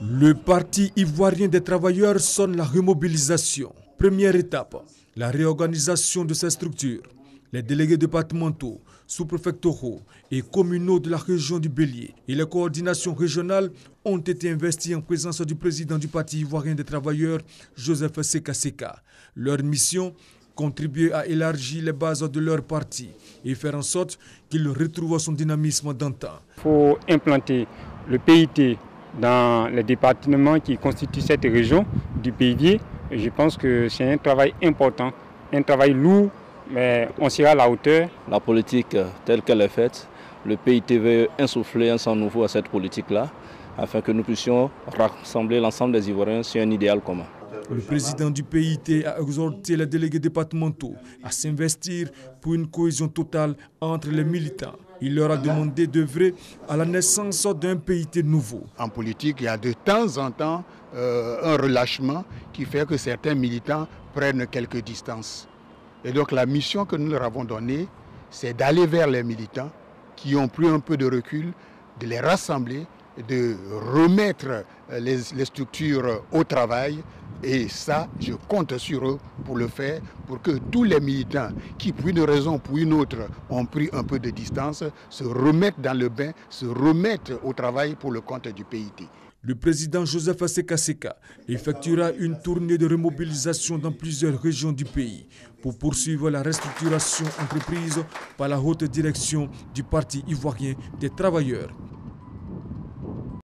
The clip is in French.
Le Parti ivoirien des travailleurs sonne la remobilisation. Première étape, la réorganisation de ses structures. Les délégués départementaux, sous-préfectoraux et communaux de la région du Bélier et les coordinations régionales ont été investis en présence du président du Parti ivoirien des travailleurs, Joseph Seka Seka. Leur mission, contribuer à élargir les bases de leur parti et faire en sorte qu'il retrouve son dynamisme d'antan. Il faut implanter le PIT dans les départements qui constituent cette région du Bélier. Je pense que c'est un travail important, un travail lourd, mais on sera à la hauteur. La politique telle qu'elle est faite, le PIT veut insuffler un sang nouveau à cette politique-là, afin que nous puissions rassembler l'ensemble des Ivoiriens sur un idéal commun. Le président du PIT a exhorté les délégués départementaux à s'investir pour une cohésion totale entre les militants. Il leur a demandé d'œuvrer à la naissance d'un PIT nouveau. En politique, il y a de temps en temps un relâchement qui fait que certains militants prennent quelques distances. Et donc la mission que nous leur avons donnée, c'est d'aller vers les militants qui ont pris un peu de recul, de les rassembler, de remettre les structures au travail. Et ça, je compte sur eux pour le faire, pour que tous les militants qui, pour une raison ou pour une autre, ont pris un peu de distance, se remettent dans le bain, se remettent au travail pour le compte du PIT. Le président Joseph Seka Seka effectuera une tournée de remobilisation dans plusieurs régions du pays pour poursuivre la restructuration entreprise par la haute direction du Parti ivoirien des travailleurs.